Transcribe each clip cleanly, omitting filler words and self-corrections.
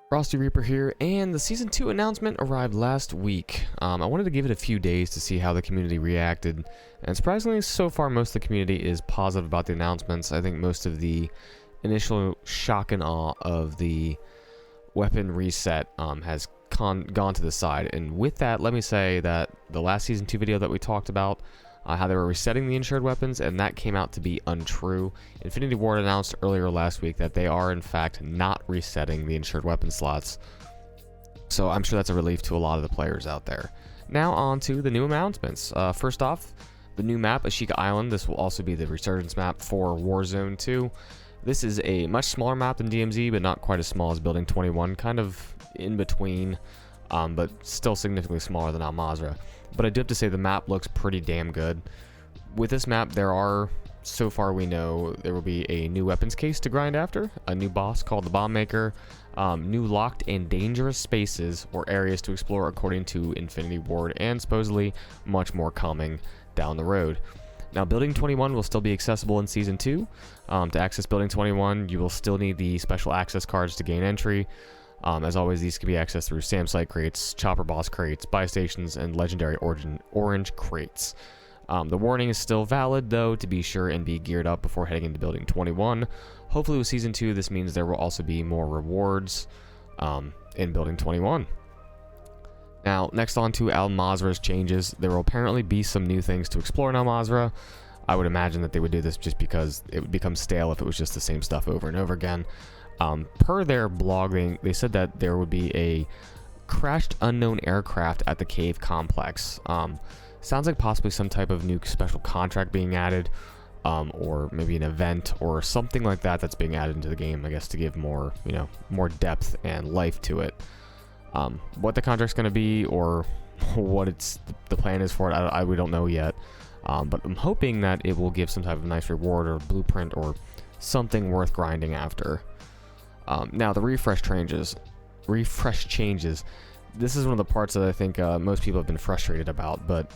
Frosty Reaper here, and the Season 2 announcement arrived last week. I wanted to give it a few days to see how the community reacted, and surprisingly, so far most of the community is positive about the announcements. I think most of the initial shock and awe of the weapon reset has gone to the side, and with that, let me say that the last Season 2 video that we talked about, how they were resetting the insured weapons, and that came out to be untrue. Infinity Ward announced earlier last week that they are in fact not resetting the insured weapon slots, so I'm sure that's a relief to a lot of the players out there. Now on to the new announcements. First off, the new map, Ashika Island. This will also be the resurgence map for Warzone 2. This is a much smaller map than DMZ, but not quite as small as Building 21, kind of in between, but still significantly smaller than Mazrah. But I do have to say the map looks pretty damn good. With this map, there are, so far we know, there will be a new weapons case to grind after, a new boss called the Bomb Maker, new locked and dangerous spaces or areas to explore according to Infinity Ward, and supposedly much more coming down the road. Now, Building 21 will still be accessible in Season 2. To access Building 21, you will still need the special access cards to gain entry. As always, these can be accessed through SAM site crates, chopper boss crates, buy stations, and legendary orange crates. The warning is still valid, though, to be sure and be geared up before heading into Building 21. Hopefully with Season 2, this means there will also be more rewards in Building 21. Now, next on to Al Mazrah's changes. There will apparently be some new things to explore in Al Mazrah. I would imagine that they would do this just because it would become stale if it was just the same stuff over and over again. Per their blogging, they said that there would be a crashed unknown aircraft at the cave complex. Sounds like possibly some type of new special contract being added, or maybe an event or something like that that's being added into the game, I guess, to give more, more depth and life to it. What the contract's going to be or what the plan is for it, we don't know yet. But I'm hoping that it will give some type of nice reward or blueprint or something worth grinding after. Now, the refresh changes. This is one of the parts that I think most people have been frustrated about, but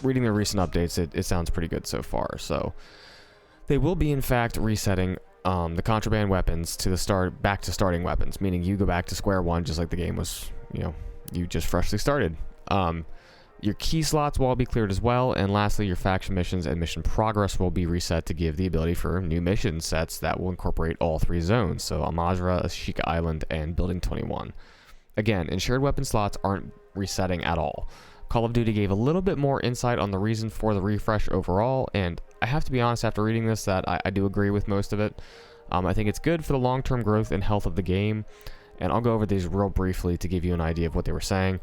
reading the recent updates, it sounds pretty good so far. So they will be in fact resetting the contraband weapons to back to starting weapons, meaning you go back to square one, just like the game was, you just freshly started. Your key slots will all be cleared as well, and lastly, your faction missions and mission progress will be reset to give the ability for new mission sets that will incorporate all three zones, so Mazrah, Ashika Island, and Building 21. Again, insured weapon slots aren't resetting at all. Call of Duty gave a little bit more insight on the reason for the refresh overall, and I have to be honest after reading this that I do agree with most of it. I think it's good for the long-term growth and health of the game, and I'll go over these real briefly to give you an idea of what they were saying.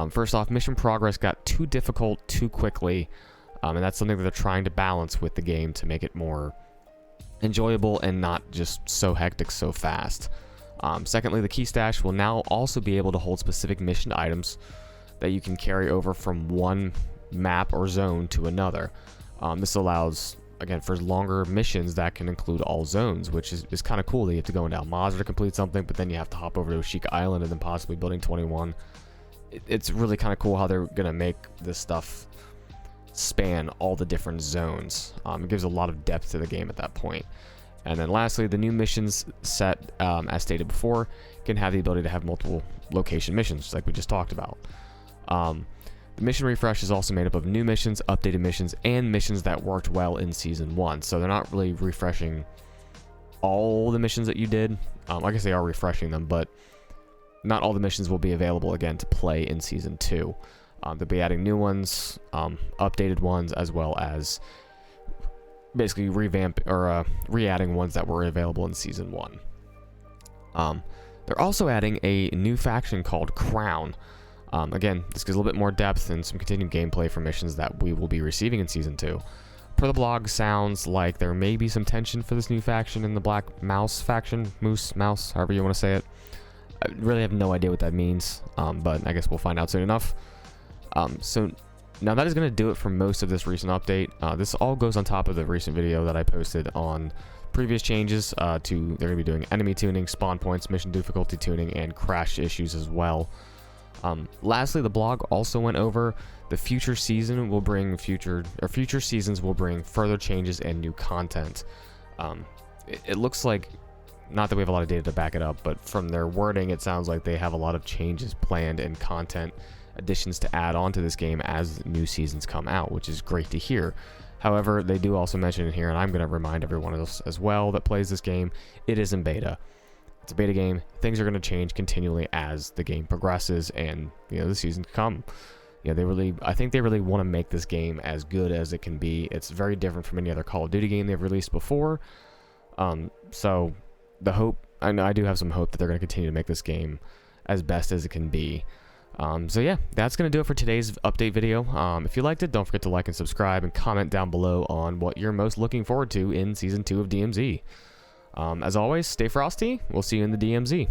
First off, mission progress got too difficult too quickly, and that's something that they're trying to balance with the game to make it more enjoyable and not just so hectic so fast. Secondly, the key stash will now also be able to hold specific mission items that you can carry over from one map or zone to another. This allows, again, for longer missions that can include all zones, which is kind of cool. That you have to go into Al Mazrah to complete something, but then you have to hop over to Ashika Island and then possibly Building 21. It's really kind of cool how they're going to make this stuff span all the different zones. It gives a lot of depth to the game at that point. And then lastly, the new missions set, as stated before, can have the ability to have multiple location missions, like we just talked about. The mission refresh is also made up of new missions, updated missions, and missions that worked well in Season 1. So they're not really refreshing all the missions that you did. I guess they are refreshing them, but not all the missions will be available again to play in Season 2. They'll be adding new ones, updated ones, as well as basically re-adding ones that were available in Season 1. They're also adding a new faction called Crown. Again, this gives a little bit more depth and some continued gameplay for missions that we will be receiving in Season 2. Per the blog, sounds like there may be some tension for this new faction in the Black Mouse faction, Mouse, however you want to say it. I really have no idea what that means, but I guess we'll find out soon enough. So now that is going to do it for most of this recent update. This all goes on top of the recent video that I posted on previous changes they're going to be doing enemy tuning, spawn points, mission difficulty tuning, and crash issues as well. Lastly, the blog also went over the future season will bring future seasons will bring further changes and new content. It looks like not that we have a lot of data to back it up, but from their wording, it sounds like they have a lot of changes planned and content additions to add on to this game as new seasons come out, which is great to hear. However, they do also mention in here, and I'm going to remind everyone else as well that plays this game, it is in beta. It's a beta game. Things are going to change continually as the game progresses and, you know, the seasons come. You know, I think they really want to make this game as good as it can be. It's very different from any other Call of Duty game they've released before. So the hope, I do have some hope that they're going to continue to make this game as best as it can be. So yeah, that's going to do it for today's update video. If you liked it, don't forget to like and subscribe and comment down below on what you're most looking forward to in Season 2 of DMZ. As always, stay frosty. We'll see you in the DMZ.